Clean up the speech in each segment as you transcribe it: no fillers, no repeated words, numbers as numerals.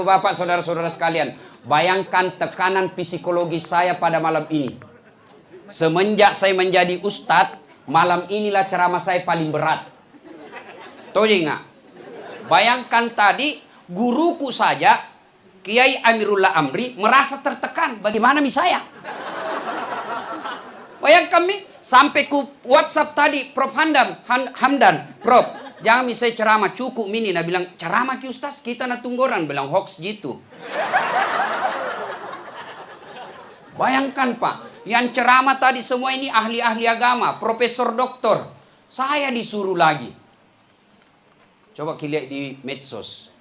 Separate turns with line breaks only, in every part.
bapak, saudara-saudara sekalian, bayangkan tekanan psikologis saya pada malam ini. Semenjak saya menjadi ustadz, malam inilah ceramah saya paling berat. Tahu nggak? Bayangkan tadi guruku saja, Kiai Amirullah Amri, merasa tertekan. Bagaimana saya? Bayangkan sampai ku WhatsApp tadi, Prof Hamdan, Prof, jangan saya ceramah cukup mini. Nah bilang, ceramah ki Ustaz, kita nak tunggoran. Bilang hoax gitu. Bayangkan Pak, yang ceramah tadi semua ini ahli-ahli agama, profesor doktor. Saya disuruh lagi. Coba kita lihat di medsos.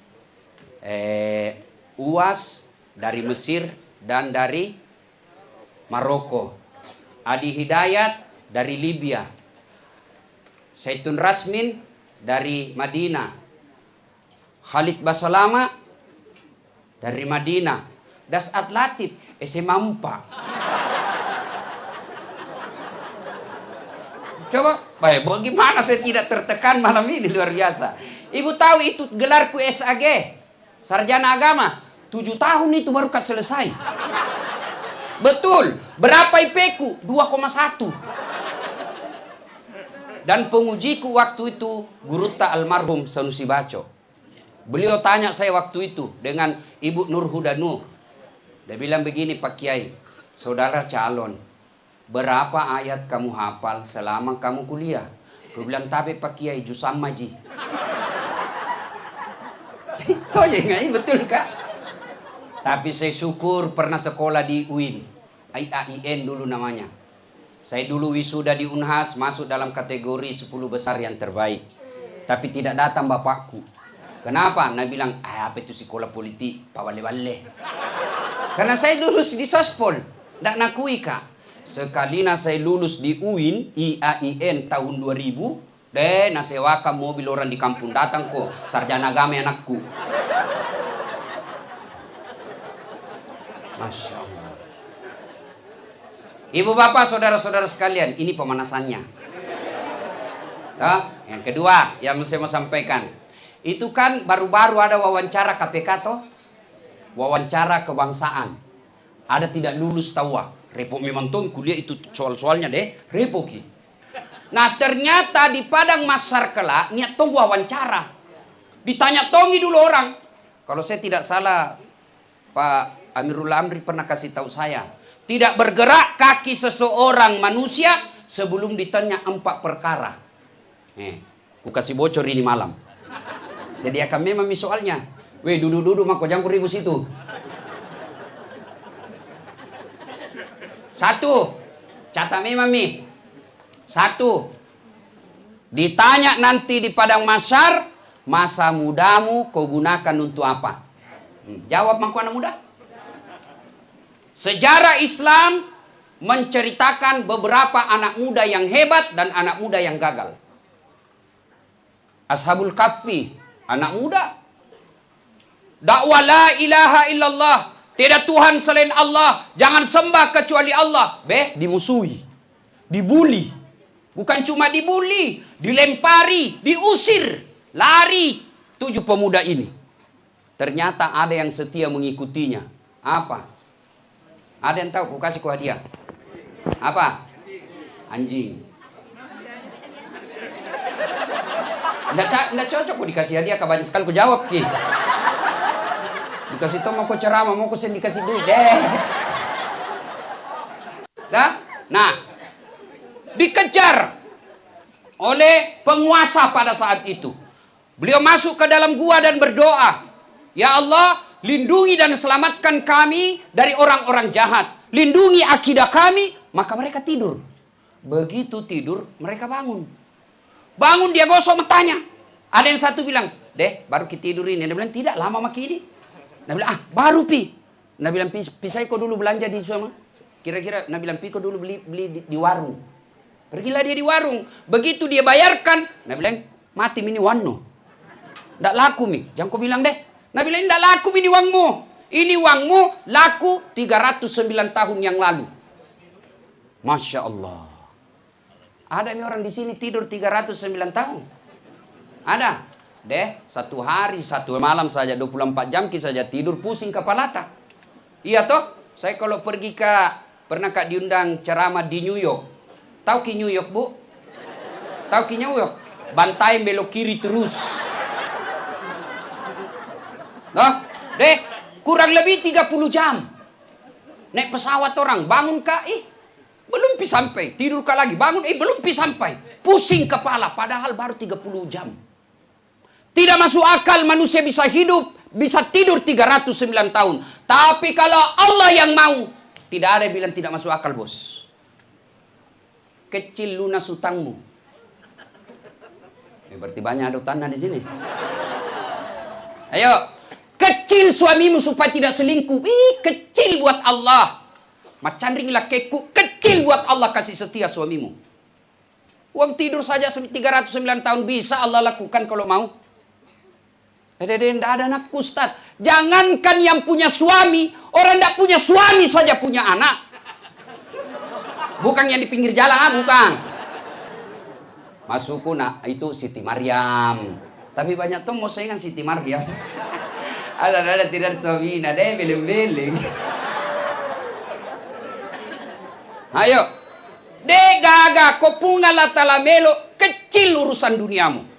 UAS dari Mesir dan dari Maroko. Adi Hidayat dari Libya. Zaitun Rasmin dari Madinah. Khalid Basalama dari Madinah. Dasat Latif SMA 4. Coba, bagaimana saya tidak tertekan malam ini, luar biasa. Ibu tahu itu gelarku SAG, Sarjana Agama. 7 tahun itu baru selesai. Betul. Berapa IP-ku? 2,1. Dan pengujiku waktu itu Guruta almarhum Sanusi Baco. Beliau tanya saya waktu itu dengan Ibu Nur Hudanu. Dia bilang begini, Pak Kiai, saudara calon, berapa ayat kamu hafal selama kamu kuliah? Aku bilang, tapi Pak Kiai Jusam Maji. Itu aja nggak, betul Kak? Tapi saya syukur pernah sekolah di UIN, IAIN dulu namanya. Saya dulu wisuda di Unhas, masuk dalam kategori 10 besar yang terbaik. Tapi tidak datang bapakku. Kenapa? Nah bilang, apa itu sekolah politik, Pak Wale-Wale. Karena saya lulus di Sospol, tidak nakui Kak. Sekalina saya lulus di UIN, IAIN tahun 2000, nah sewakan mobil orang di kampung datang kok, sarjana agama anakku. Masya Allah. Ibu bapak, saudara-saudara sekalian, ini pemanasannya. Yang kedua yang saya mau sampaikan, itu kan baru-baru ada wawancara KPK toh, wawancara kebangsaan. Ada tidak lulus tawa. Repot memang tuh kuliah itu soal-soalnya deh, repot ki. Nah ternyata di Padang Masar kelak niat tong wawancara. Ditanya tongi dulu orang. Kalau saya tidak salah, Pak Amirullah Amri pernah kasih tahu saya, tidak bergerak kaki seseorang manusia sebelum ditanya 4 perkara. Ku kasih bocor ini malam. Sediakan memang soalnya. Weh duduk-duduk mak kau jangan ribut situ. 1, catat memang mi. 1, ditanya nanti di Padang Mahsyar, masa mudamu kau gunakan untuk apa? Jawab mak anak muda. Sejarah Islam menceritakan beberapa anak muda yang hebat dan anak muda yang gagal. Ashabul Kahfi, anak muda. Dakwah la ilaha illallah, tidak Tuhan selain Allah, jangan sembah kecuali Allah. Dimusuhi, dibuli. Bukan cuma dibuli, dilempari, diusir, lari 7 pemuda ini. Ternyata ada yang setia mengikutinya. Apa? Ada yang tahu? Ku kasih ku hadiah. Apa? Anjing. Nggak cocok ku dikasih hadiah, banyak sekali ku jawab ki. Dikasih tau mau ku ceramah, mau ku dikasih duit deh. Nah, dikejar oleh penguasa pada saat itu. Beliau masuk ke dalam gua dan berdoa, ya Allah, lindungi dan selamatkan kami dari orang-orang jahat. Lindungi akidah kami. Maka mereka tidur. Begitu tidur, mereka bangun. Bangun dia gosok matanya. Ada yang satu bilang, deh baru kita tidur ini. Dia bilang, tidak lama maki ini. Dia bilang, baru pi. Dia bilang, pisai kau dulu belanja di sana. Kira-kira, dia bilang, pi kau dulu beli di warung. Pergilah dia di warung. Begitu dia bayarkan, dia bilang, mati mini wano. Tidak laku mi. Jangan kau bilang deh. Dia bilang, tidak laku ini uangmu. Ini uangmu laku 309 tahun yang lalu. Masya Allah. Ada nih orang di sini tidur 309 tahun. Ada. Deh, satu hari, satu malam saja 24 jam kita saja tidur pusing kepala tak. Iya toh? Saya kalau pergi pernah Kak diundang ceramah di New York. Tahu ki New York, Bu? Tahu ki New York? Bantai belok kiri terus. Nah, deh, kurang lebih 30 jam. Naik pesawat orang, bangun Kak, belum sampai. Tidur Kak lagi, bangun, belum sampai. Pusing kepala, padahal baru 30 jam. Tidak masuk akal manusia bisa hidup, bisa tidur 309 tahun. Tapi kalau Allah yang mau, tidak ada yang bilang tidak masuk akal, bos. Kecil lunas hutangmu. Berarti banyak ada tanah di sini. Ayo, kecil suamimu supaya tidak selingkuh. Kecil buat Allah. Macam ringlah keku, kecil buat Allah kasih setia suamimu. Uang tidur saja 309 tahun bisa Allah lakukan kalau mau. Tidak ada anak Ustaz. Jangankan yang punya suami, orang tidak punya suami saja punya anak. Bukan yang di pinggir jalan, bukan. Masukku nak itu Siti Maryam. Tapi banyak tuh mau saingan Siti Maryam. Ada tidak suami, ada beleng-beleng. Ayo, gaga kopungala talamelo kecil urusan duniamu.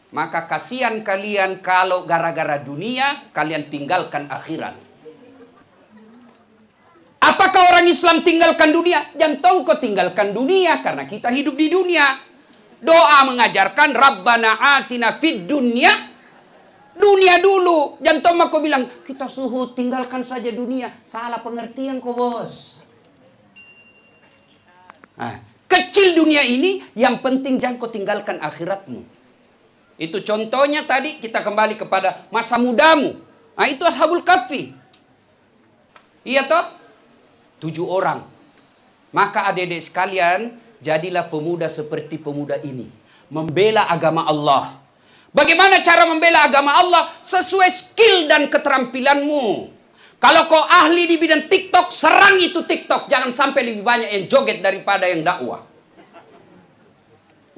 Maka kasihan kalian kalau gara-gara dunia kalian tinggalkan akhirat. Apakah orang Islam tinggalkan dunia? Jangan kau tinggalkan dunia karena kita hidup di dunia. Doa mengajarkan Rabbana atina fid dunya. Dunia dulu. Jangan kau bilang kita suhu tinggalkan saja dunia. Salah pengertian kau, bos. Kecil dunia ini, yang penting jangan kau tinggalkan akhiratmu. Itu contohnya tadi kita kembali kepada masa mudamu. Itu Ashabul Kahfi. Iya toh? 7 orang. Maka adik-adik sekalian, jadilah pemuda seperti pemuda ini. Membela agama Allah. Bagaimana cara membela agama Allah? Sesuai skill dan keterampilanmu. Kalau kau ahli di bidang TikTok, serang itu TikTok. Jangan sampai lebih banyak yang joget daripada yang dakwah.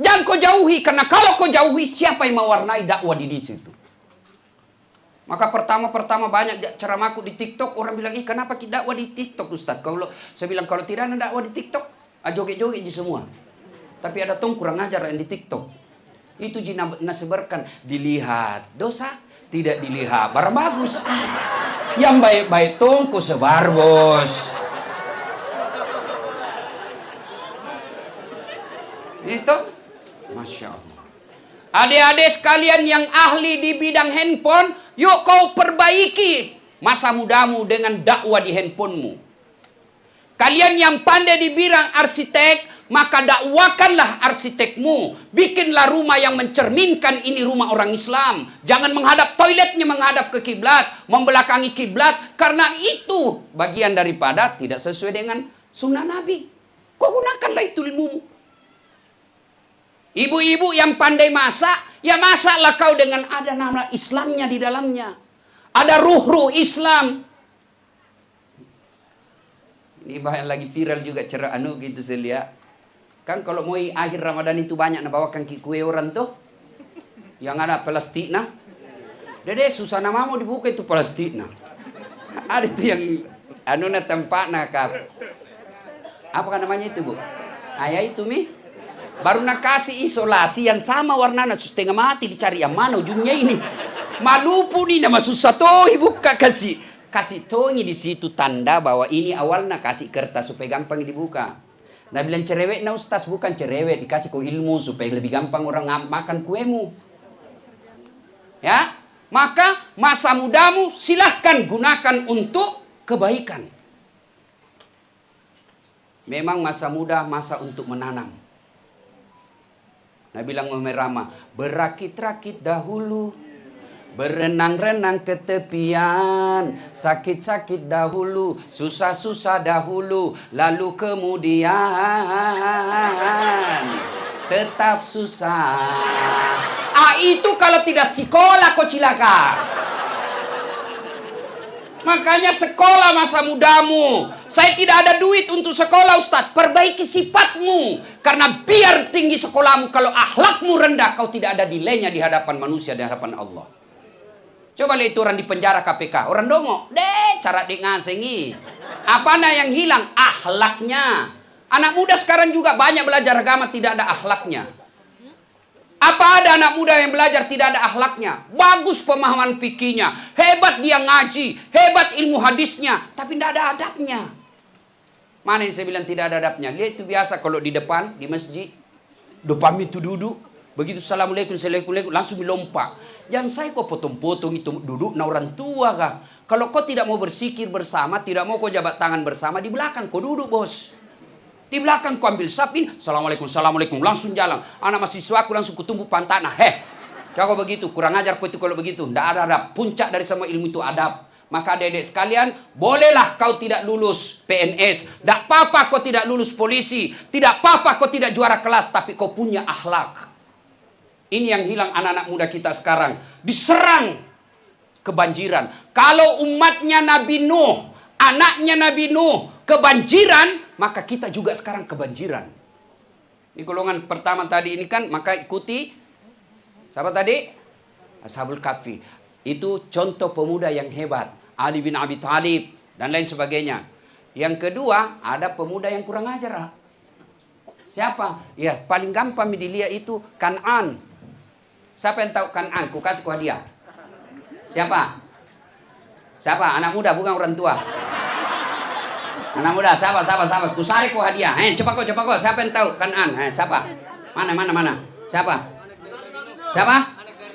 Jangan kau jauhi, karena kalau kau jauhi, siapa yang mewarnai dakwah di situ? Maka pertama banyak ceramahku di TikTok, orang bilang, kenapa kita dakwah di TikTok, Ustaz? Saya bilang, kalau tidak ada dakwah di TikTok, joget-joget aja semua. Tapi ada kurang ajar yang di TikTok. Itu jina sebarkan, dilihat, dosa, tidak dilihat, barang bagus. Yang baik-baik ku sebar, bos. Itu. Masya Allah. Adik-adik sekalian yang ahli di bidang handphone, yuk kau perbaiki masa mudamu dengan dakwah di handphonemu. Kalian yang pandai di bidang arsitek, maka dakwakanlah arsitekmu. Bikinlah rumah yang mencerminkan ini rumah orang Islam. Jangan menghadap toiletnya menghadap ke kiblat, membelakangi kiblat, karena itu bagian daripada tidak sesuai dengan sunnah Nabi. Kau gunakanlah itu ilmumu. Ibu-ibu yang pandai masak, ya masaklah kau dengan ada nama Islamnya di dalamnya. Ada ruh Islam. Ini lagi viral juga cerita gitu saya lihat. Kan kalau mau akhir Ramadan itu banyak bawakan kue orang tuh. Yang ada plastik nah. Dede susah nama mau dibuka itu plastik nah. Ada itu yang tempat nah kap. Apa namanya itu, Bu? Itu mi. Baru nak kasih isolasi yang sama warnanya setengah mati dicari yang mana ujungnya ini. Malupu nih nama susah toh ibu kasih tohi di situ tanda bahwa ini awalnya kasih kertas supaya gampang dibuka. Nah bilang cerewet nah Ustaz bukan cerewet dikasih kau ilmu supaya lebih gampang orang makan kuemu. Ya, maka masa mudamu silahkan gunakan untuk kebaikan. Memang masa muda masa untuk menanam. Nah bilang Umar Rama, berakit-rakit dahulu, berenang-renang ke tepian, sakit-sakit dahulu, susah-susah dahulu, lalu kemudian tetap susah. Itu kalau tidak sekolah kau cilaka. Makanya sekolah masa mudamu. Saya tidak ada duit untuk sekolah, Ustadz. Perbaiki sifatmu. Karena biar tinggi sekolahmu, kalau akhlakmu rendah, kau tidak ada nilainya di hadapan manusia, di hadapan Allah. Coba lihat itu orang di penjara KPK. Orang dongo. Cara dek ngasengi. Apana yang hilang? Akhlaknya. Anak muda sekarang juga banyak belajar agama, tidak ada akhlaknya. Apa ada anak muda yang belajar tidak ada akhlaknya? Bagus pemahaman fikihnya, hebat dia ngaji, hebat ilmu hadisnya, tapi tidak ada adabnya. Mana yang saya bilang tidak ada adabnya? Lihat itu biasa kalau di depan, di masjid, depan itu duduk, begitu assalamualaikum, assalamualaikum, langsung melompat. Jangan saya kok potong-potong itu duduk, nah orang tua kah? Kalau kau tidak mau bersikir bersama, tidak mau kau jabat tangan bersama, di belakang kau duduk bos. Di belakang ku ambil sapin, assalamualaikum, assalamualaikum, langsung jalan. Anak mahasiswa aku langsung kutumbuh pantanah. Jangan begitu, kurang ajar kau itu kalau begitu. Tidak ada adab. Puncak dari semua ilmu itu adab. Maka adik-adik sekalian, bolehlah kau tidak lulus PNS. Tidak apa-apa kau tidak lulus polisi. Tidak apa-apa kau tidak juara kelas, tapi kau punya akhlak. Ini yang hilang anak-anak muda kita sekarang. Diserang kebanjiran. Kalau umatnya Nabi Nuh, anaknya Nabi Nuh, kebanjiran, maka kita juga sekarang kebanjiran. Ini golongan pertama tadi ini kan, maka ikuti. Siapa tadi? Ashabul Kahfi. Itu contoh pemuda yang hebat. Ali bin Abi Thalib dan lain sebagainya. Yang kedua, ada pemuda yang kurang ajar. Siapa? Ya, paling gampang dilihat itu Kan'an. Siapa yang tahu Kan'an? Ku kasih ku hadiah. Siapa? Siapa? Anak muda, bukan orang tua. Anak muda, siapa? Kusari ku hadiah. Cepat kau. Siapa yang tahu Kan'an? Siapa? Mana? Siapa?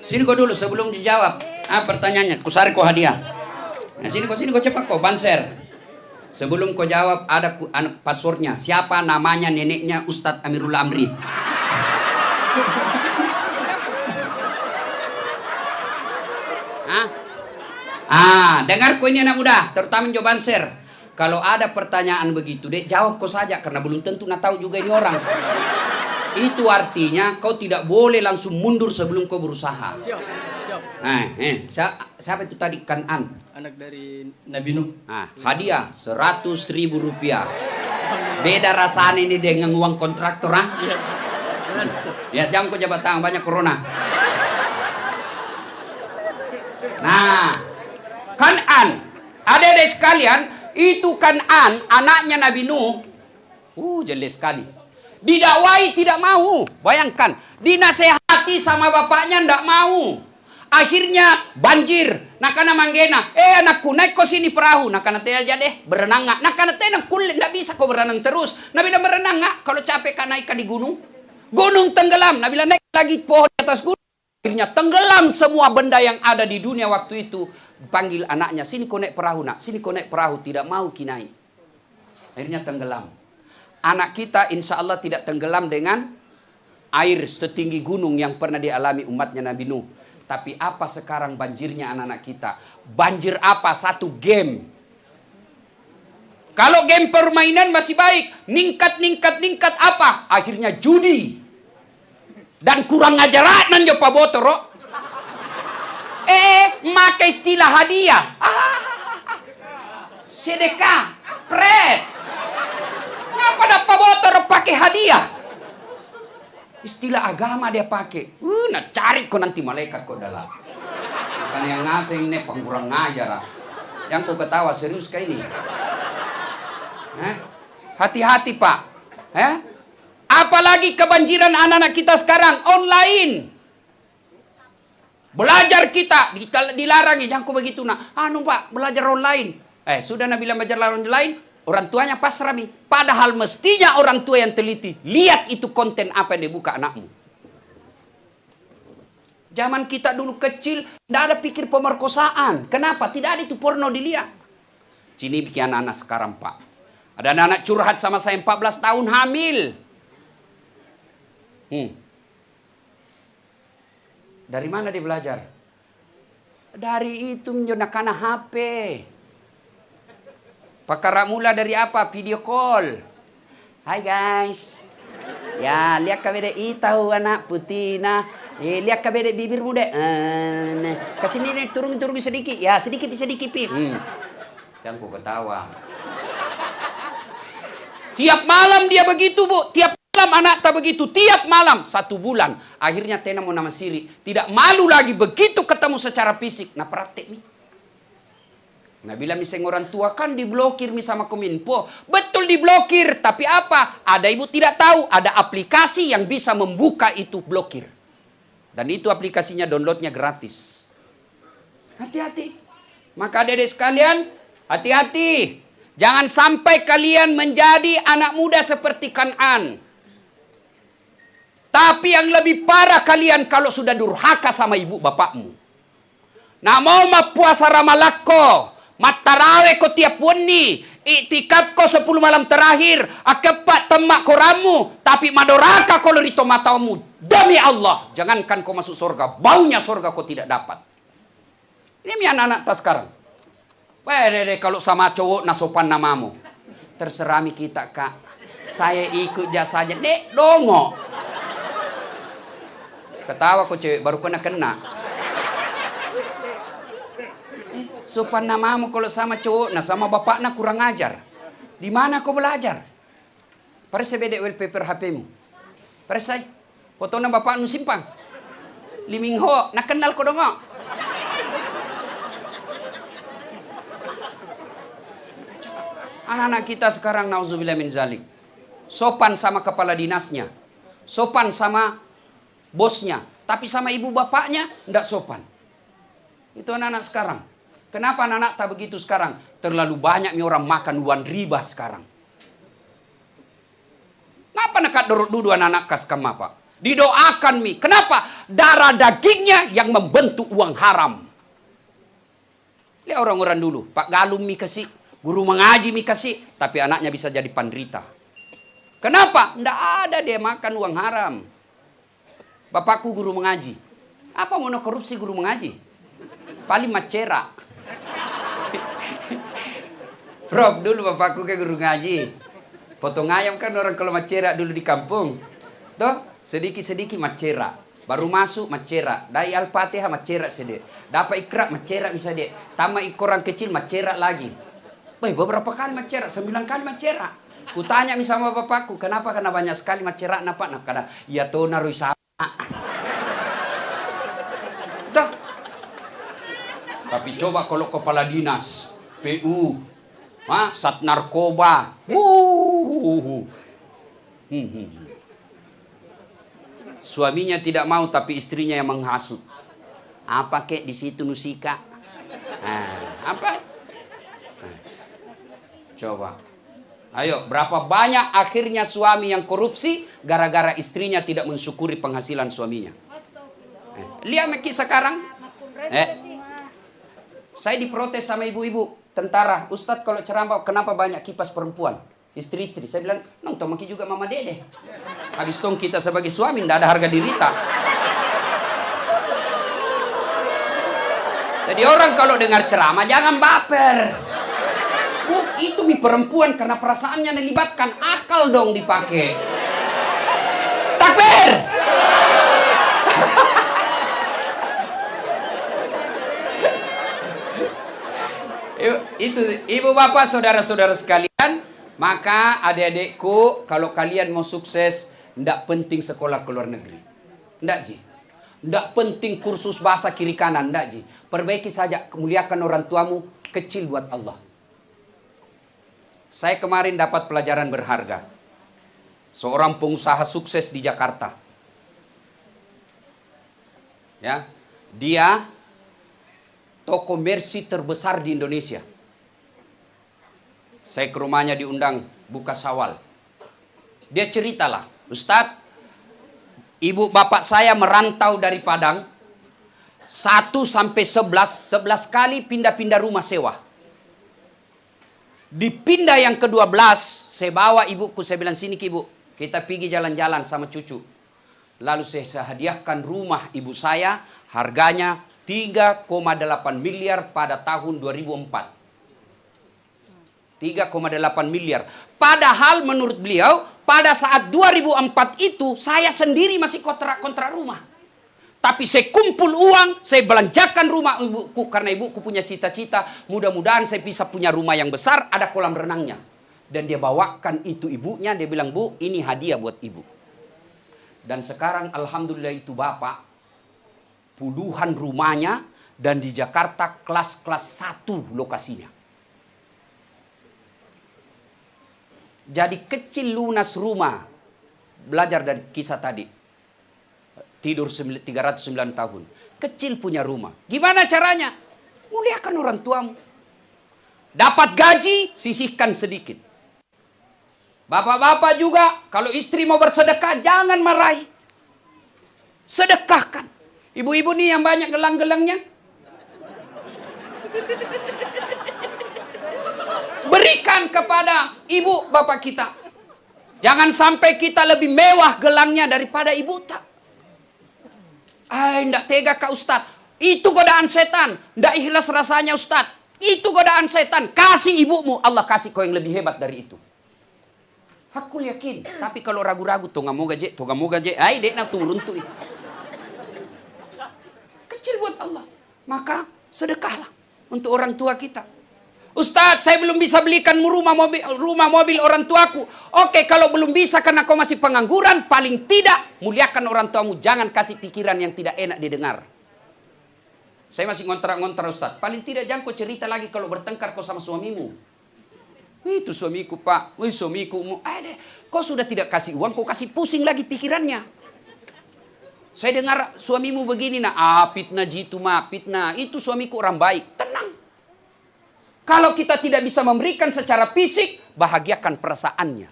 Sini kau dulu sebelum dijawab. Pertanyaannya, kusari ku hadiah. Sini kau cepat kau, banser. Sebelum kau jawab, ada passwordnya. Siapa namanya neneknya Ustadz Amirul Amri? Dengar kau ini anak muda, terutama Jo banser. Kalau ada pertanyaan begitu, dek jawab kau saja karena belum tentu nak tahu juga ini orang. Itu artinya kau tidak boleh langsung mundur sebelum kau berusaha.
Siap.
Siapa itu tadi Kan'an?
Anak dari Nabi Nuh.
Hadiah 100.000 rupiah. Beda rasanya ini dengan uang kontraktor. Ya jangan kau jabat tangan, banyak corona. Nah, Kan'an, adik-adik sekalian, itu Kan'an, anaknya Nabi Nuh. Jelas sekali. Didakwai tidak mau. Bayangkan, dinasehati sama bapaknya tidak mau. Akhirnya banjir. Nakana manggena. Anakku, naik kau sini perahu. Nakana tidak jadi berenang nggak? Nakana tidak kulit, tidak bisa kau berenang terus. Nabi bilang berenang nggak? Kalau capek kan naik di gunung. Gunung tenggelam. Nabi bilang naik lagi pohon di atas gunung. Akhirnya tenggelam semua benda yang ada di dunia waktu itu. Panggil anaknya, sini kau naik perahu nak, sini kau naik perahu, tidak mau kinai. Akhirnya tenggelam. Anak kita insya Allah tidak tenggelam dengan air setinggi gunung yang pernah dialami umatnya Nabi Nuh. Tapi apa sekarang banjirnya anak-anak kita? Banjir apa? Satu game. Kalau game permainan masih baik, ningkat apa? Akhirnya judi. Dan kurang ajaran jo Pak Botoro. Maka istilah hadiah. Sedekah, pret. Ngapa dapat motor pakai hadiah? Istilah agama dia pakai. Nak cari kau nanti malaikat kau dalam. Kan yang ngasih ini pengkurang ngajar. Yang kau ketawa serius kayak ini. Hati-hati Pak. Apalagi kebanjiran anak-anak kita sekarang online. Belajar kita dilarang jangan kau begitu nak. Pak, belajar online. Sudah Nabi bilang belajar online, orang tuanya pasrah nih. Padahal mestinya orang tua yang teliti. Lihat itu konten apa yang dibuka anakmu. Zaman kita dulu kecil, tidak ada pikir pemerkosaan. Kenapa? Tidak ada itu porno dilihat. Sini bikin anak-anak sekarang Pak. Ada anak-anak curhat sama saya 14 tahun hamil. Dari mana dia belajar? Dari itu menjonakana HP. Pakar mula dari apa? Video call. Hai guys. Ya, lihat kabede tahu anak putih nah. Lihat kabede bibir muda. Kasini nih turun sedikit. Ya, sedikit. Jangan kau ketawa. Tiap malam dia begitu, Bu. Tiap malam anak tak begitu. Tiap malam. 1 bulan. Akhirnya Tena mau nama Siri. Tidak malu lagi. Begitu ketemu secara fisik. Nah praktek nih. Nah bila misalnya orang tua kan diblokir sama Kominfo. Betul diblokir. Tapi apa? Ada ibu tidak tahu. Ada aplikasi yang bisa membuka itu blokir. Dan itu aplikasinya downloadnya gratis. Hati-hati. Maka adik-adik sekalian, hati-hati. Jangan sampai kalian menjadi anak muda seperti Kan'an. Tapi yang lebih parah kalian kalau sudah durhaka sama ibu bapakmu. Nah mau puasa Ramalakko, matarawe ko tiap wani, iktikaf ko 10 malam terakhir, akepat temak koramu, tapi madoraka ko lorito matamu. Demi Allah, jangankan kau masuk surga, baunya surga kau tidak dapat. Ini mi anak-anak tas sekarang. Kalau sama cowok nasopan namamu. Terserah mi kita, Kak. Saya ikut jasanya. Dek, dongo. Ketawa kok cewek, baru kena. Sopan namamu kalau sama cowok, nah sama bapaknya kurang ajar. Di mana kau belajar? Paresai bedek wallpaper HP-mu. Paresai. Fotonya bapakmu simpang. Limingho, nak kenal kau dongo. Anak-anak kita sekarang nauzubillah min zalik. Sopan sama kepala dinasnya. Sopan sama bosnya. Tapi sama ibu bapaknya tidak sopan. Itu anak-anak sekarang. Kenapa anak-anak tak begitu sekarang? Terlalu banyak orang makan uang riba sekarang. Kenapa nak duduk anak-anak kas kama Pak? Didoakan mi. Kenapa? Darah dagingnya yang membentuk uang haram. Lihat orang-orang dulu. Pak Galum mi kasih. Guru mengaji mi kasih, tapi anaknya bisa jadi penderita. Kenapa? Nggak ada dia makan uang haram. Bapakku guru mengaji. Apa mau korupsi guru mengaji? Paling macera. Prof, dulu bapakku ke guru ngaji. Potong ayam kan orang kalau macera dulu di kampung. Tuh, sedikit-sedikit macera. Baru masuk macera. Dari Al-Fatihah macera sedih. Dapat ikra macera bisa dia. Tambah orang kecil macera lagi. Beberapa kali macera, 9 kali macera. Kutanya sama bapakku, kenapa? Karena banyak sekali macera, kenapa? Karena ya tuh naruh sama. Tapi coba kalau kepala dinas, PU, Sat Narkoba, suaminya tidak mau, tapi istrinya yang menghasut. Apa kek di situ Nusika? Apa? Coba. Ayo, berapa banyak akhirnya suami yang korupsi gara-gara istrinya tidak mensyukuri penghasilan suaminya. Lihat Meki sekarang. Saya diprotes sama ibu-ibu tentara. Ustadz kalau ceramah kenapa banyak kipas perempuan? Istri-istri. Saya bilang, nonton Meki juga Mama Dede. Habis itu kita sebagai suami tidak ada harga diri tak. Jadi orang kalau dengar ceramah jangan baper. Itu mi perempuan karena perasaannya dilibatkan, akal dong dipakai. Takbir. Itu ibu bapak saudara-saudara sekalian, maka adik-adikku kalau kalian mau sukses, ndak penting sekolah ke luar negeri. Ndak Ji. Ndak penting kursus bahasa kiri kanan, ndak Ji. Perbaiki saja, muliakan orang tuamu, kecil buat Allah. Saya kemarin dapat pelajaran berharga. Seorang pengusaha sukses di Jakarta. Ya, dia toko Mercy terbesar di Indonesia. Saya ke rumahnya diundang buka sawal. Dia ceritalah, Ustadz, ibu bapak saya merantau dari Padang 1 sampai 11 kali pindah-pindah rumah sewa. Dipindah yang ke-12, saya bawa ibuku, saya bilang sini ke ibu, kita pergi jalan-jalan sama cucu. Lalu saya hadiahkan rumah ibu saya, harganya 3,8 miliar pada tahun 2004. 3,8 miliar. Padahal menurut beliau, pada saat 2004 itu, saya sendiri masih kontrak rumah. Tapi saya kumpul uang, saya belanjakan rumah ibuku. Karena ibuku punya cita-cita, mudah-mudahan saya bisa punya rumah yang besar, ada kolam renangnya. Dan dia bawakan itu ibunya, dia bilang, Bu, ini hadiah buat ibu. Dan sekarang alhamdulillah itu bapak, puluhan rumahnya, dan di Jakarta kelas-kelas 1 lokasinya. Jadi kecil lunas rumah. Belajar dari kisah tadi. Tidur 309 tahun. Kecil punya rumah. Gimana caranya? Muliakan orang tuamu. Dapat gaji, sisihkan sedikit. Bapak-bapak juga, kalau istri mau bersedekah, jangan marahi. Sedekahkan. Ibu-ibu nih yang banyak gelang-gelangnya. Berikan kepada ibu bapak kita. Jangan sampai kita lebih mewah gelangnya daripada ibu tak. Ndak tega Kak Ustaz. Itu godaan setan. Ndak ikhlas rasanya Ustaz. Itu godaan setan. Kasih ibumu. Allah kasih kau yang lebih hebat dari itu. Aku yakin. Tapi kalau ragu-ragu. Tuh nggak mau gaje. Dek nak turun tuh. Kecil buat Allah. Maka sedekahlah. Untuk orang tua kita. Ustaz, saya belum bisa belikan rumah mobil orang tuaku. Oke, kalau belum bisa karena kau masih pengangguran, paling tidak muliakan orang tuamu. Jangan kasih pikiran yang tidak enak didengar. Saya masih ngontrak-ngontrak Ustaz. Paling tidak jangan kau cerita lagi kalau bertengkar kau sama suamimu. Itu suamiku Pak, suamiku. Kau sudah tidak kasih uang, kau kasih pusing lagi pikirannya. Saya dengar suamimu begini, fitnah jitu fitnah. Itu suamiku orang baik. Tenang. Kalau kita tidak bisa memberikan secara fisik, bahagiakan perasaannya.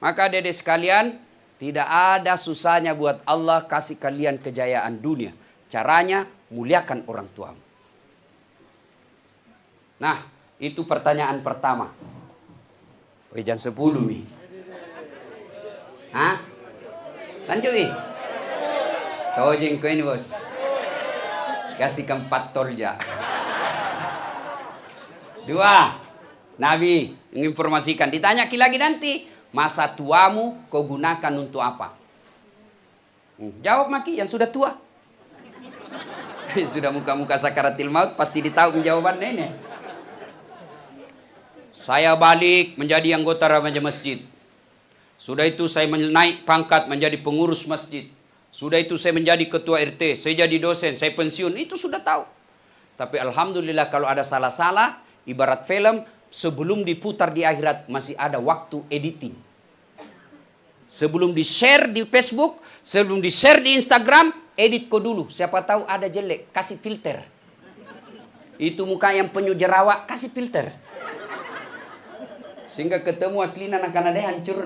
Maka adik-adik sekalian, tidak ada susahnya buat Allah kasih kalian kejayaan dunia. Caranya, muliakan orang tuamu. Nah, itu pertanyaan pertama. Jam 10 nih. Lanjut nih. Tojeng ko ini bos. Kasih keempat tolja. 2. Nabi menginformasikan. Ditanya lagi nanti. Masa tuamu kau gunakan untuk apa? Jawab Maki yang sudah tua. Sudah muka-muka sakaratil maut. Pasti ditahu jawabannya ini. Saya balik menjadi anggota remaja masjid. Sudah itu saya naik pangkat menjadi pengurus masjid. Sudah itu saya menjadi ketua RT. Saya jadi dosen. Saya pensiun. Itu sudah tahu. Tapi alhamdulillah kalau ada salah-salah. Ibarat film, sebelum diputar di akhirat masih ada waktu editing. Sebelum di-share di Facebook, sebelum di-share di Instagram, edit kau dulu. Siapa tahu ada jelek, kasih filter. Itu muka yang penyu jerawat, kasih filter. Sehingga ketemu aslinya akan ada hancur.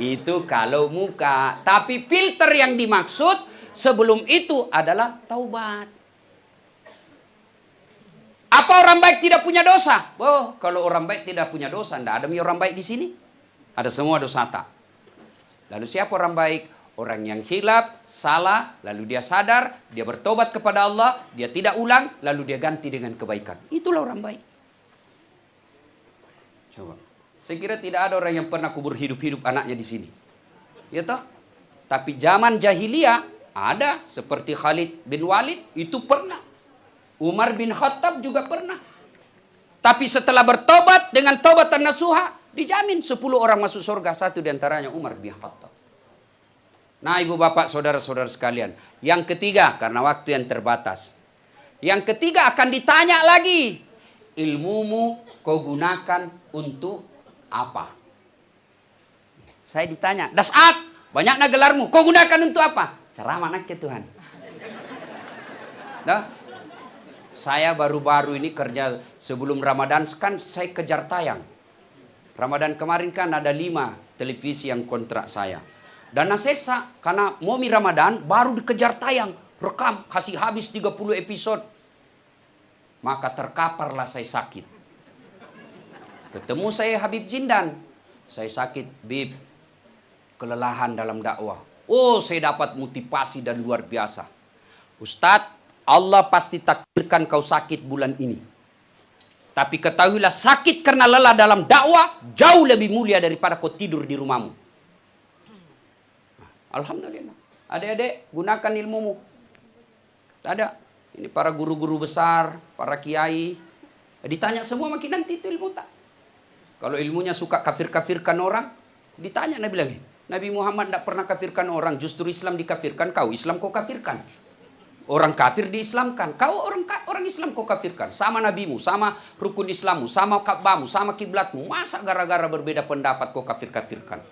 Itu kalau muka. Tapi filter yang dimaksud sebelum itu adalah taubat. Apa orang baik tidak punya dosa? Oh, kalau orang baik tidak punya dosa, tidak ada orang baik di sini. Ada semua dosa tak. Lalu siapa orang baik? Orang yang hilaf, salah, lalu dia sadar, dia bertobat kepada Allah, dia tidak ulang, lalu dia ganti dengan kebaikan. Itulah orang baik. Coba. Saya kira tidak ada orang yang pernah kubur hidup-hidup anaknya di sini. Ya toh? Tapi zaman jahiliyah ada seperti Khalid bin Walid itu pernah. Umar bin Khattab juga pernah. Tapi setelah bertobat dengan tobat nasuha, dijamin 10 orang masuk surga. Satu diantaranya Umar bin Khattab. Nah ibu bapak saudara-saudara sekalian. Yang ketiga, karena waktu yang terbatas. Yang ketiga akan ditanya lagi. Ilmumu kau gunakan untuk apa? Saya ditanya, Dasat, banyaknya gelarmu. Kau gunakan untuk apa? Ceramah anak ke Tuhan. Dah. Saya baru-baru ini kerja sebelum Ramadan, kan saya kejar tayang. Ramadan kemarin kan ada 5 televisi yang kontrak saya. Dan sesa, karena momi Ramadan baru dikejar tayang. Rekam, kasih habis 30 episode. Maka terkaparlah saya sakit. Ketemu saya Habib Jindan. Saya sakit, Bib. Kelelahan dalam dakwah. Oh, saya dapat motivasi dan luar biasa. Ustadz, Allah pasti takdirkan kau sakit bulan ini. Tapi ketahuilah sakit karena lelah dalam dakwah jauh lebih mulia daripada kau tidur di rumahmu. Alhamdulillah. Adik-adik, gunakan ilmumu. Tak ada. Ini para guru-guru besar, para kiai. Ditanya semua makin nanti itu ilmu tak. Kalau ilmunya suka kafir-kafirkan orang, ditanya Nabi lagi. Nabi Muhammad tidak pernah kafirkan orang, justru Islam dikafirkan. Kau Islam kau kafirkan. Orang kafir diislamkan. Kau orang Islam kau kafirkan. Sama nabimu, sama rukun Islammu, sama Ka'bahmu, sama kiblatmu. Masa gara-gara berbeda pendapat kau kafir-kafirkan?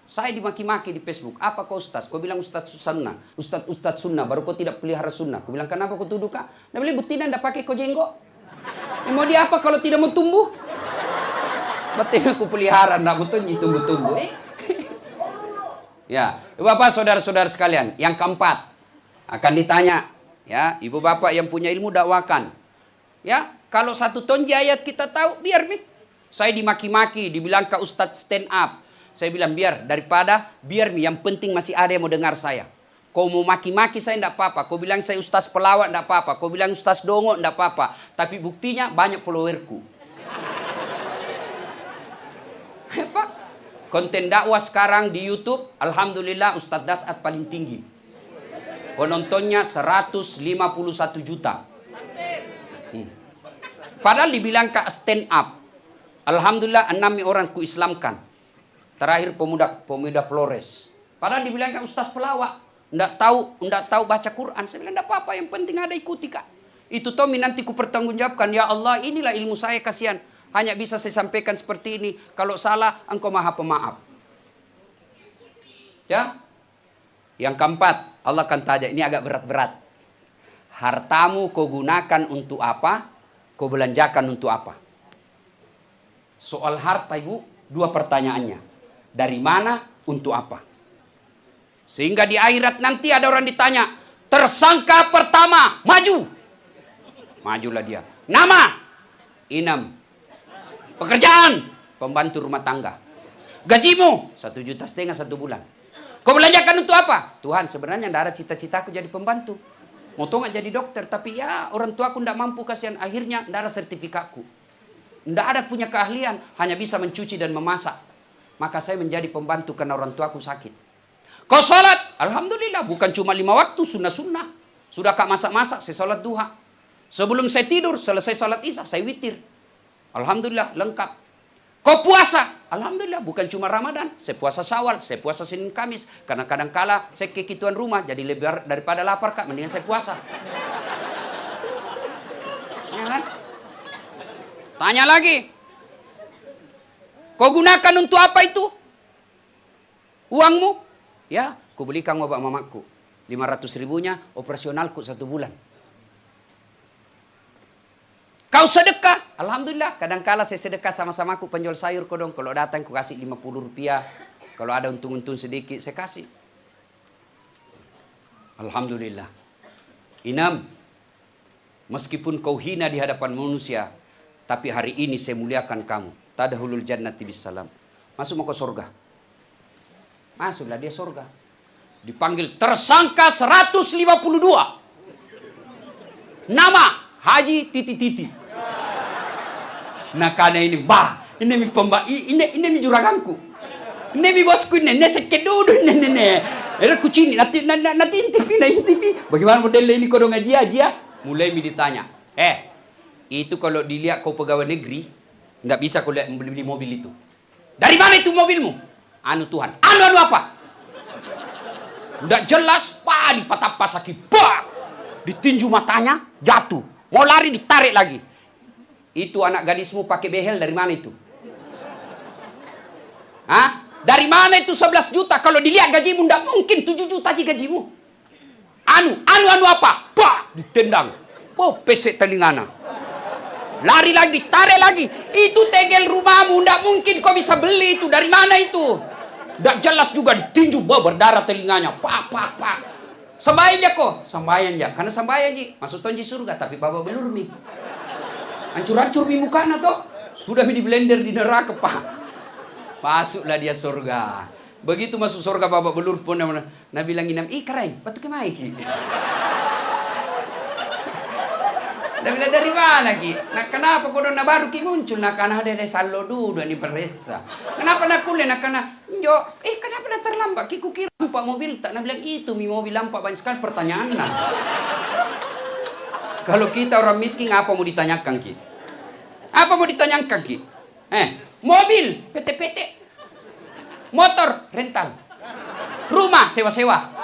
Saya dimaki-maki di Facebook. Apa kau ustaz? Kau bilang ustaz sunnah. Ustaz sunnah. Baru kau tidak pelihara sunnah. Kau bilang kenapa kau tuduh kak? Dia bilang betina tidak pakai kau jenggot. Mau dia apa kalau tidak mau tumbuh? Betina aku pelihara. Tidak betul tumbuh-tumbuh. Ya, Bapak saudara-saudara sekalian. Yang keempat. Akan ditanya. Ya, ibu bapak yang punya ilmu dakwakan. Ya, kalau satu tonji ayat kita tahu. Biar nih. Saya dimaki-maki. Dibilang ke ustaz stand up. Saya bilang biar yang penting masih ada yang mau dengar saya. Kau mau maki-maki saya tidak apa-apa. Kau bilang saya ustaz pelawak tidak apa-apa. Kau bilang ustaz dongo tidak apa-apa. Tapi buktinya banyak followerku. Pak, konten dakwah sekarang di YouTube, alhamdulillah Ustaz Dasat paling tinggi. Penontonnya 151 juta. Padahal dibilang ke stand up. Alhamdulillah 6 orang ku Islamkan. Terakhir pemuda Flores. Padahal dibilang kan ustaz pelawak. Nggak tahu baca Quran. Saya bilang, nggak apa-apa. Yang penting ada ikuti kak. Itu Tommy nanti ku pertanggungjawabkan. Ya Allah, inilah ilmu saya, kasihan. Hanya bisa saya sampaikan seperti ini. Kalau salah, engkau maha pemaaf. Ya. Yang keempat, Allah akan tanya. Ini agak berat-berat. Hartamu kau gunakan untuk apa? Kau belanjakan untuk apa? Soal harta ibu, 2 pertanyaannya. Dari mana, untuk apa? Sehingga di akhirat nanti ada orang ditanya, tersangka pertama, maju. Majulah dia. Nama, Inam. Pekerjaan, pembantu rumah tangga. Gajimu, 1,5 juta 1 bulan. Kau belanjakan untuk apa? Tuhan, sebenarnya tidak ada cita-citaku jadi pembantu. Mau nggak jadi dokter, tapi ya orang tuaku tidak mampu, kasihan. Akhirnya tidak ada sertifikatku. Tidak ada punya keahlian, hanya bisa mencuci dan memasak. Maka saya menjadi pembantu karena orang tuaku sakit. Kau sholat, alhamdulillah, bukan cuma 5 waktu, sunnah-sunnah. Sudah kak masak-masak, saya sholat duha. Sebelum saya tidur, selesai sholat isya, saya witir. Alhamdulillah, lengkap. Kau puasa, alhamdulillah, bukan cuma Ramadan. Saya puasa Syawal, saya puasa Senin Kamis. Karena kadang-kala saya kekituan rumah, jadi lebih daripada lapar kak, mendingan saya puasa. Ya kan? Tanya lagi. Kau gunakan untuk apa itu? Uangmu? Ya, ku belikan bapak mamaku. 500 ribunya operasionalku 1 bulan. Kau sedekah? Alhamdulillah, kadang-kala saya sedekah sama-sama aku penjual sayur kodong. Kalau datang ku kasih 50 rupiah. Kalau ada untung-untung sedikit, saya kasih. Alhamdulillah. Inam, meskipun kau hina di hadapan manusia, tapi hari ini saya muliakan kamu. Tadahulul jannati bisalam. Masuk mau ke surga. Masuklah dia surga. Dipanggil tersangka 152. Nama Haji Titi. Nah karena ini ini mi juraganku. Ini mi bosku ini sekedudu ini. Era kucini nanti intipi. Bagaimana modelnya ini kau ngaji aja? Mulai mi ditanya. Itu kalau dilihat kau pegawai negeri, nggak bisa kau lihat beli mobil itu. Dari mana itu mobilmu? Anu Tuhan. Anu apa? Nggak jelas. Dipatah pasaki. Ditinju matanya, jatuh. Mau lari ditarik lagi. Itu anak gadismu pakai behel dari mana itu? Hah? Dari mana itu 11 juta? Kalau dilihat gajimu, nggak mungkin 7 juta aja gajimu. Anu apa? Ditendang. Pesek telingana. Lari lagi, ditarik lagi. Itu tegel rumahmu, nggak mungkin kau bisa beli itu. Dari mana itu? Nggak jelas juga, ditinju, berdarah telinganya. Sembahyang ya kok? Sembahyang ya. Karena sembahyang ji, masuk tonji surga. Tapi bapak belur mi. Hancur-hancur mi mukanya toh. Sudah mi di blender di neraka pak. Masuklah dia surga. Begitu masuk surga bapak belur pun. Nabi bilang Inam, keren, patu kemai ki. Dia bilang dari mana ki? Nah kenapa kau na baru ki muncul? Nah karena ada sallo dulu ni peresa. Kenapa nak kuliah? Nah karena kenapa nak Kita terlambat, kiku kira lampak mobil, tak nak bilang itu, mi mobil lampak banyak sekali pertanyaan lah. Kalau kita orang miskin, apa mau ditanyakan Ki? Apa mau ditanyakan Ki? Mobil, PT-PT. Motor, rental. Rumah, sewa-sewa.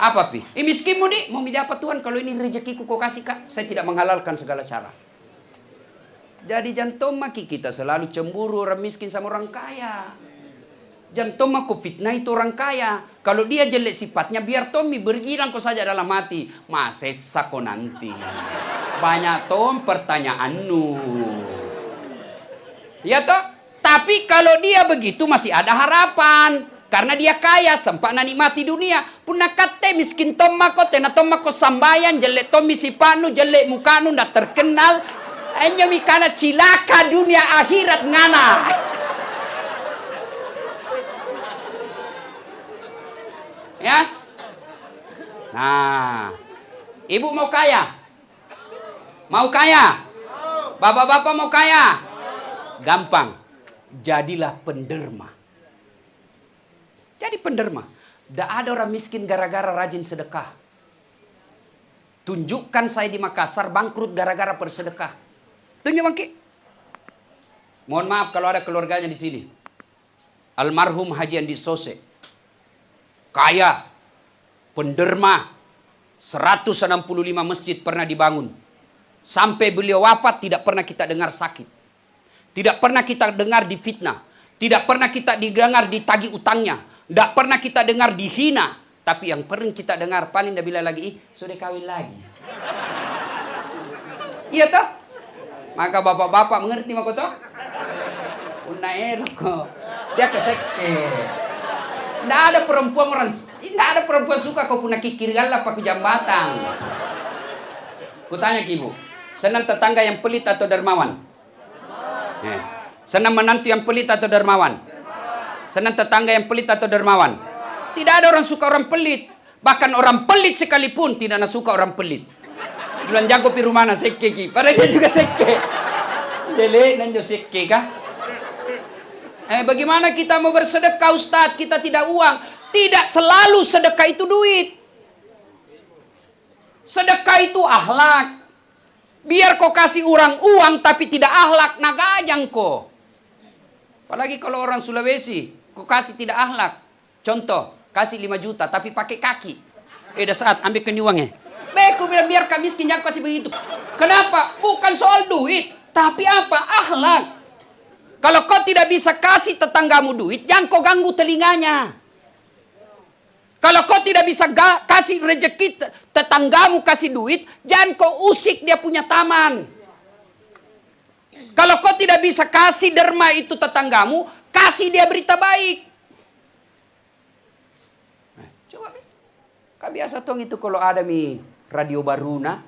Apa Pi? Miskinmu nih, mau dapat Tuhan, kalau ini rezekiku kau kasih Kak, saya tidak menghalalkan segala cara. Jadi jantung maki kita selalu cemburu orang miskin sama orang kaya. Jantung aku fitnah itu orang kaya. Kalau dia jelek sifatnya, biar Tommy bergirang kau saja dalam hati. Masesa kau nanti. Banyak Tom pertanyaanmu. Ya toh? Tapi kalau dia begitu masih ada harapan. Karena dia kaya, sempat nikmati dunia. Puna kate miskin Tomako, tena Tomako sambayan, jelek Tommy sipanu, jelek mukanu, ndak terkenal. Hanya mikana cilaka dunia akhirat ngana. Ya. Nah, ibu mau kaya? Mau kaya? Bapak-bapak mau kaya? Gampang. Jadilah penderma. Jadi penderma. Tidak ada orang miskin gara-gara rajin sedekah. Tunjukkan saya di Makassar bangkrut gara-gara bersedekah. Tunjuk bangki. Mohon maaf kalau ada keluarganya di sini. Almarhum Haji Andi Sose. Kaya, penderma, 165 masjid pernah dibangun. Sampai beliau wafat tidak pernah kita dengar sakit. Tidak pernah kita dengar difitnah. Tidak pernah kita dengar ditagih utangnya. Tidak pernah kita dengar dihina. Tapi yang pernah kita dengar paling dia bilang lagi, sudah kawin lagi. Iya toh? Maka bapak-bapak mengerti maka toh? Una elko. Dia keseke. Tidak ada perempuan suka kau punya kikir galap pakai jambatan. Kutanya ke ibu, senang tetangga yang pelit atau dermawan? Senang menantu yang pelit atau dermawan? Senang tetangga yang pelit atau dermawan? Tidak ada orang suka orang pelit. Bahkan orang pelit sekalipun tidak suka orang pelit. Bulan jago pi rumana sekke ki. Padahal dia juga sekke. Dele nanjo sekke kah? Bagaimana kita mau bersedekah Ustadz? Kita tidak uang. Tidak selalu sedekah itu duit. Sedekah itu akhlak. Biar kau kasih orang uang tapi tidak akhlak, nagajang kau. Apalagi kalau orang Sulawesi, kau kasih tidak akhlak. Contoh, kasih 5 juta tapi pakai kaki. Dah saat ambil ke uangnya. Beku bilang biar kami miskin jangan kasih begitu. Kenapa? Bukan soal duit, tapi apa? Akhlak. Kalau kau tidak bisa kasih tetanggamu duit, jangan kau ganggu telinganya. Kalau kau tidak bisa kasih rezeki tetanggamu kasih duit, jangan kau usik dia punya taman. Kalau kau tidak bisa kasih derma itu tetanggamu, kasih dia berita baik. Coba, kau biasa tong itu kalau ada radio Baruna,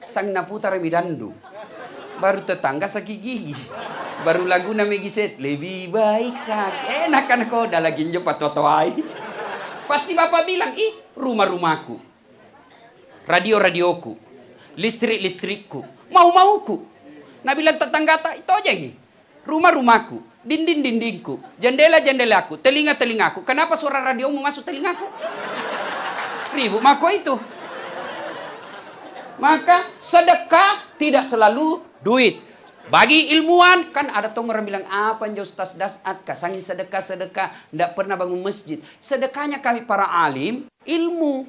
sang naputar midandu. Baru tetangga sakit gigi. Baru lagu nama giset. Lebih baik sakit. Enak kan kau dah lagi nyepat totoai. Pasti bapak bilang, rumah-rumahku. Radio-radioku. Listrik-listrikku. Mau-mauku. Nah bilang tetangga tak, itu aja ini. Rumah-rumahku. Dinding-dindingku. Jendela-jendelaku. Telinga-telingaku. Kenapa suara radiomu masuk telingaku? Ribut mako itu. Maka sedekah tidak selalu duit. Bagi ilmuwan, kan ada tong orang bilang, apa yang Ustaz Dasat, kasangi sedekah-sedekah, tidak pernah bangun masjid. Sedekahnya kami para alim, ilmu.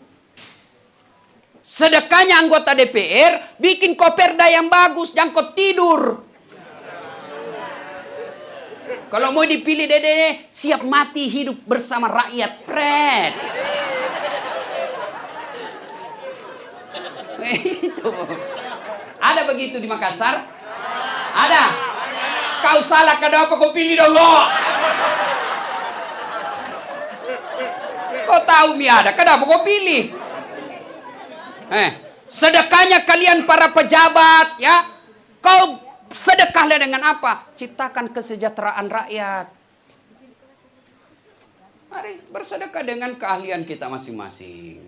Sedekahnya anggota DPR, bikin koperda yang bagus, jangan kau tidur. Kalau mau dipilih dede, siap mati hidup bersama rakyat, pret. Itu. Ada begitu di Makassar? Ada? Kau salah, kenapa kau pilih dong? Kau tahu mi ada, kenapa kau pilih? Sedekahnya kalian para pejabat, ya. Kau sedekahlah dengan apa? Ciptakan kesejahteraan rakyat. Mari bersedekah dengan keahlian kita masing-masing.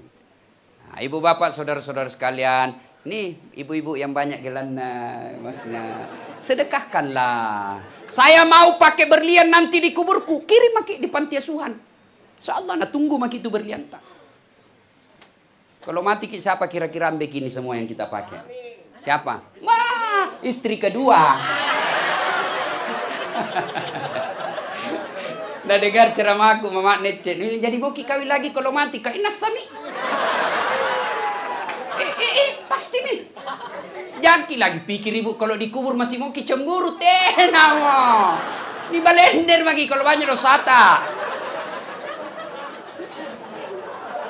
Nah, ibu bapak, saudara-saudara sekalian, Nih, ibu-ibu yang banyak gelana, maksudnya sedekahkanlah. Saya mau pakai berlian nanti di kuburku, kirim maki di panti asuhan. Insyaallah na tunggu maki itu berlian tak. Kalau mati siapa kira-kira begini semua yang kita pakai? Siapa? Wah, istri kedua. Nah dengar ceramahku Mama Necet. Jadi boki kawin lagi kalau mati kau inas sami. Pasti nih. Jaki lagi pikir ibu kalau dikubur masih mau cemburu tenamo. Di balender lagi kalau banyak dosata.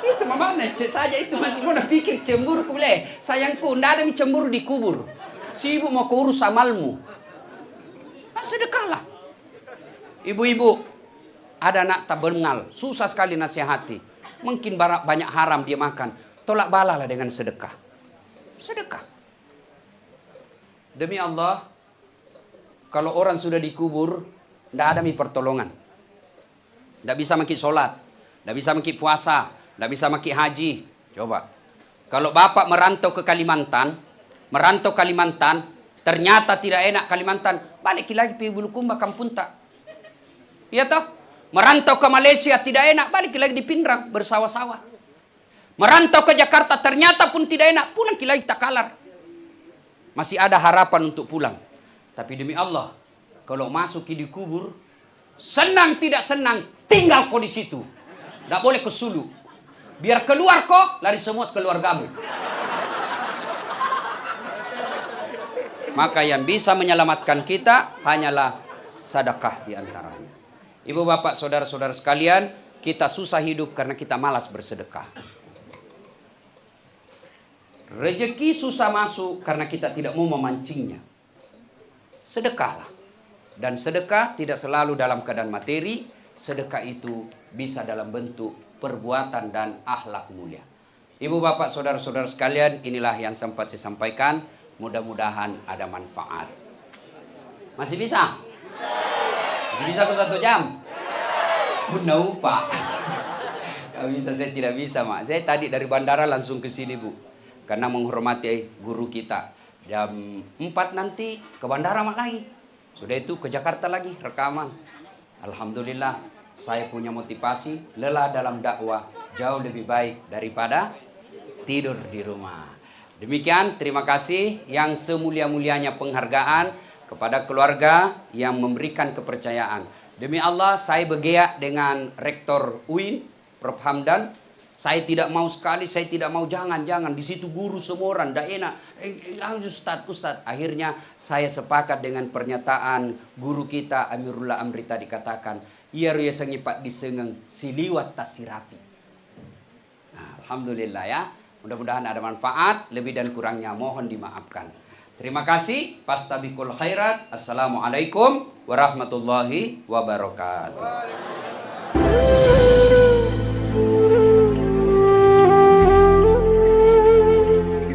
Itu Mama Necet saja itu masih mau pikir cemburu kule. Sayangku ndak ada cemburu dikubur. Si ibu mau kurus amalmu. Sedekahlah. Ibu-ibu, ada anak tak bengal, susah sekali nasihati. Mungkin banyak haram dia makan. Tolak balalah dengan sedekah. Sedekah. Demi Allah, kalau orang sudah dikubur, tidak ada pertolongan. Tidak bisa maki sholat, tidak bisa maki puasa, tidak bisa maki haji. Coba. Kalau bapak merantau ke Kalimantan, ternyata tidak enak Kalimantan, balik lagi ke Bulukumba kampung tak. Iya toh? Merantau ke Malaysia tidak enak, balik lagi di Pindrang bersawah-sawah. Merantau ke Jakarta ternyata pun tidak enak, pulang lagi tak kalar. Masih ada harapan untuk pulang. Tapi demi Allah, kalau masuk di kubur, senang tidak senang, tinggal kau di situ. Tidak boleh ke sulu. Biar keluar kau, lari semua keluargamu. Maka yang bisa menyelamatkan kita hanyalah sedekah di antaranya. Ibu bapak saudara-saudara sekalian, kita susah hidup karena kita malas bersedekah. Rezeki susah masuk karena kita tidak mau memancingnya. Sedekahlah. Dan sedekah tidak selalu dalam keadaan materi. Sedekah itu bisa dalam bentuk perbuatan dan akhlak mulia. Ibu bapak saudara-saudara sekalian, inilah yang sempat saya sampaikan. Mudah-mudahan ada manfaat. Masih bisa? Masih bisa ke 1 jam? Bunda Pak. Gak bisa, saya tidak bisa, Mak. Saya tadi dari bandara langsung ke sini, Bu. Karena menghormati guru kita. Jam 4 nanti ke bandara Mak lagi. Sudah itu ke Jakarta lagi rekaman. Alhamdulillah saya punya motivasi. Lelah dalam dakwah jauh lebih baik daripada tidur di rumah. Demikian, terima kasih yang semulia-mulianya penghargaan kepada keluarga yang memberikan kepercayaan. Demi Allah, saya bergerak dengan Rektor UIN, Prof. Hamdan. Saya tidak mau sekali, saya tidak mau jangan. Di situ guru semua orang, tidak enak. Ustadz. Akhirnya saya sepakat dengan pernyataan guru kita, Amirullah Amri tadi katakan, ia ruya sengipat disengeng siliwat tasirapi. Nah, Alhamdulillah ya. Mudah-mudahan ada manfaat, lebih dan kurangnya mohon dimaafkan. Terima kasih. Fastabiqul khairat. Assalamualaikum warahmatullahi wabarakatuh.